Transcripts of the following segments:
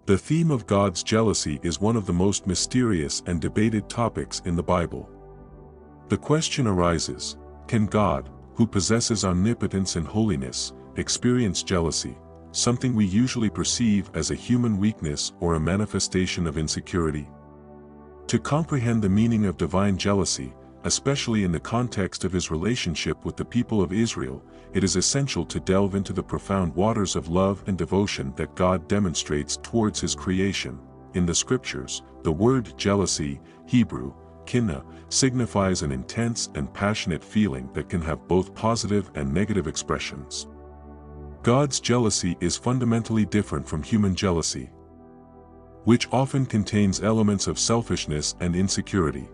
The theme of God's jealousy is one of the most mysterious and debated topics in the Bible. The question arises, can God, who possesses omnipotence and holiness, experience jealousy, something we usually perceive as a human weakness or a manifestation of insecurity? To comprehend the meaning of divine jealousy, especially in the context of his relationship with the people of Israel, it is essential to delve into the profound waters of love and devotion that God demonstrates towards his creation. In the scriptures, the word jealousy, Hebrew, kinna, signifies an intense and passionate feeling that can have both positive and negative expressions. God's jealousy is fundamentally different from human jealousy, which often contains elements of selfishness and insecurity.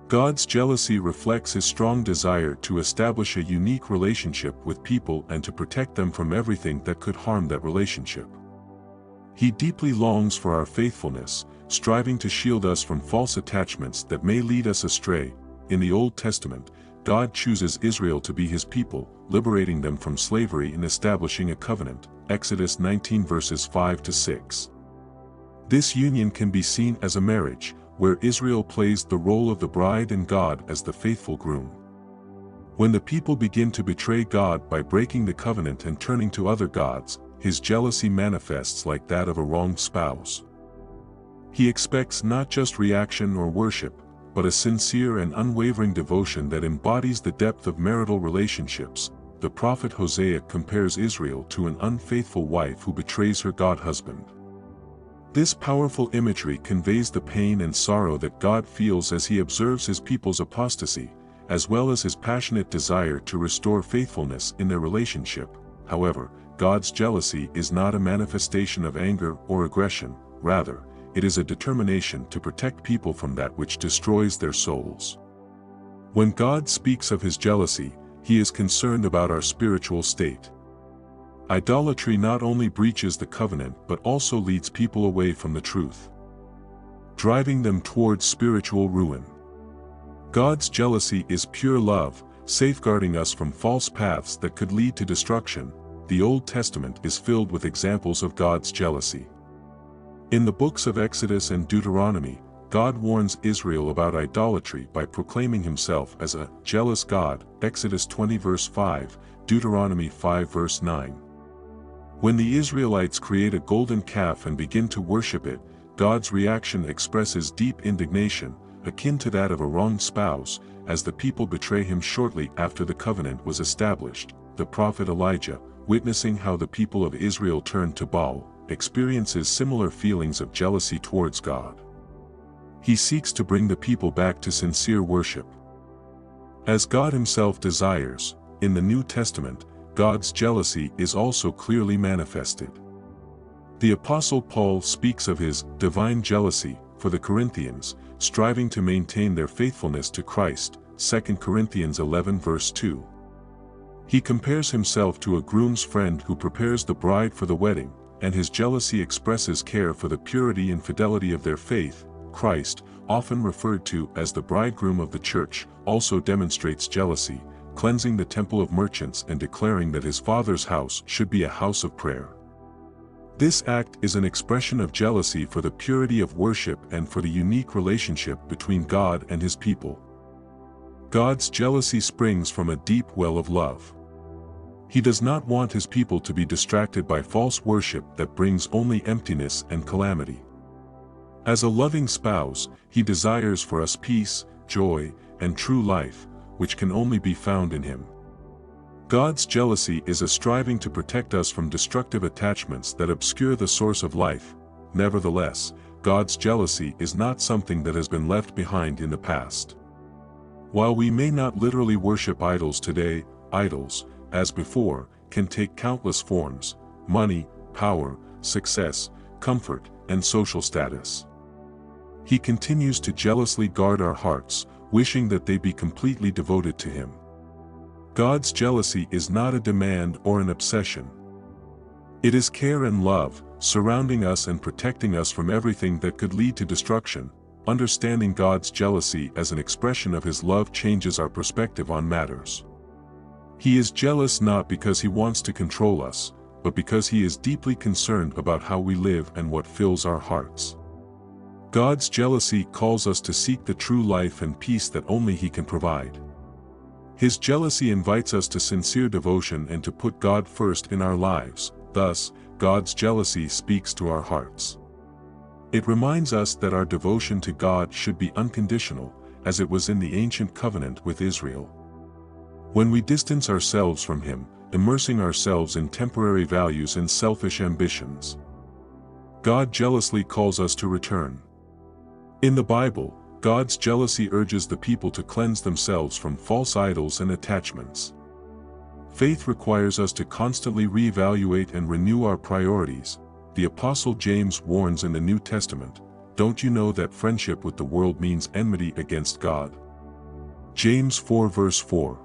God's jealousy reflects his strong desire to establish a unique relationship with people and to protect them from everything that could harm that relationship. He deeply longs for our faithfulness, striving to shield us from false attachments that may lead us astray. In the Old Testament, God chooses Israel to be his people, liberating them from slavery and establishing a covenant. Exodus 19 verses 5 to 6. This union can be seen as a marriage, where Israel plays the role of the bride and God as the faithful groom. When the people begin to betray God by breaking the covenant and turning to other gods, his jealousy manifests like that of a wronged spouse. He expects not just reaction or worship, but a sincere and unwavering devotion that embodies the depth of marital relationships. The prophet Hosea compares Israel to an unfaithful wife who betrays her God-husband. This powerful imagery conveys the pain and sorrow that God feels as he observes his people's apostasy, as well as his passionate desire to restore faithfulness in their relationship. However, God's jealousy is not a manifestation of anger or aggression, rather, it is a determination to protect people from that which destroys their souls. When God speaks of his jealousy, he is concerned about our spiritual state. Idolatry not only breaches the covenant but also leads people away from the truth, driving them towards spiritual ruin. God's jealousy is pure love, safeguarding us from false paths that could lead to destruction. The Old Testament is filled with examples of God's jealousy. In the books of Exodus and Deuteronomy, God warns Israel about idolatry by proclaiming himself as a jealous God. Exodus 20 verse 5, Deuteronomy 5 verse 9. When the Israelites create a golden calf and begin to worship it, God's reaction expresses deep indignation, akin to that of a wronged spouse, as the people betray him shortly after the covenant was established. The prophet Elijah, witnessing how the people of Israel turned to Baal, experiences similar feelings of jealousy towards God. He seeks to bring the people back to sincere worship, as God himself desires. In the New Testament, God's jealousy is also clearly manifested. The Apostle Paul speaks of his divine jealousy for the Corinthians, striving to maintain their faithfulness to Christ. 2 Corinthians 11 verse 2. He compares himself to a groom's friend who prepares the bride for the wedding, and his jealousy expresses care for the purity and fidelity of their faith. Christ, often referred to as the bridegroom of the church, also demonstrates jealousy, cleansing the temple of merchants and declaring that his Father's house should be a house of prayer. This act is an expression of jealousy for the purity of worship and for the unique relationship between God and his people. God's jealousy springs from a deep well of love. He does not want his people to be distracted by false worship that brings only emptiness and calamity. As a loving spouse, he desires for us peace, joy, and true life, which can only be found in him. God's jealousy is a striving to protect us from destructive attachments that obscure the source of life. Nevertheless, God's jealousy is not something that has been left behind in the past. While we may not literally worship idols today, idols, as before, can take countless forms: money, power, success, comfort, and social status. He continues to jealously guard our hearts, wishing that they be completely devoted to him. God's jealousy is not a demand or an obsession. It is care and love, surrounding us and protecting us from everything that could lead to destruction. Understanding God's jealousy as an expression of his love changes our perspective on matters. He is jealous not because he wants to control us, but because he is deeply concerned about how we live and what fills our hearts. God's jealousy calls us to seek the true life and peace that only he can provide. His jealousy invites us to sincere devotion and to put God first in our lives. Thus, God's jealousy speaks to our hearts. It reminds us that our devotion to God should be unconditional, as it was in the ancient covenant with Israel. When we distance ourselves from him, immersing ourselves in temporary values and selfish ambitions, God jealously calls us to return. In the Bible, God's jealousy urges the people to cleanse themselves from false idols and attachments. Faith requires us to constantly reevaluate and renew our priorities. The Apostle James warns in the New Testament, "Don't you know that friendship with the world means enmity against God?" James 4 verse 4.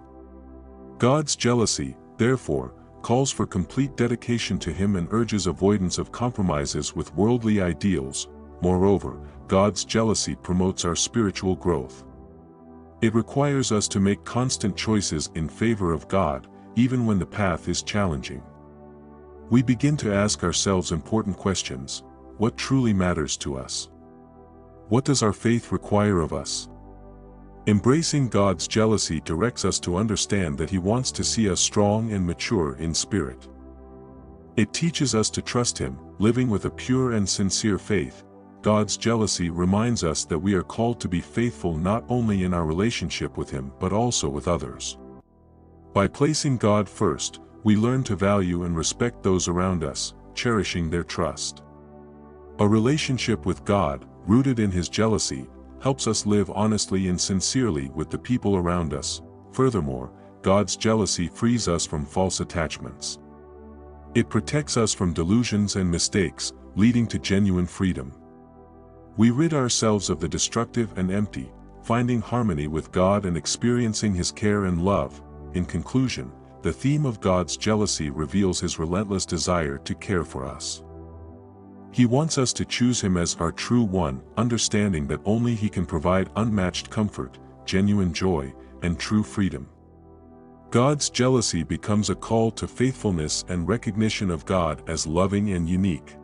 God's jealousy, therefore, calls for complete dedication to him and urges avoidance of compromises with worldly ideals. Moreover, God's jealousy promotes our spiritual growth. It requires us to make constant choices in favor of God, even when the path is challenging. We begin to ask ourselves important questions: what truly matters to us? What does our faith require of us? Embracing God's jealousy directs us to understand that he wants to see us strong and mature in spirit. It teaches us to trust him, living with a pure and sincere faith. God's jealousy reminds us that we are called to be faithful not only in our relationship with him but also with others. By placing God first, we learn to value and respect those around us, cherishing their trust. A relationship with God, rooted in his jealousy, helps us live honestly and sincerely with the people around us. Furthermore, God's jealousy frees us from false attachments. It protects us from delusions and mistakes, leading to genuine freedom. We rid ourselves of the destructive and empty, finding harmony with God and experiencing his care and love. In conclusion, the theme of God's jealousy reveals his relentless desire to care for us. He wants us to choose him as our true one, understanding that only he can provide unmatched comfort, genuine joy, and true freedom. God's jealousy becomes a call to faithfulness and recognition of God as loving and unique.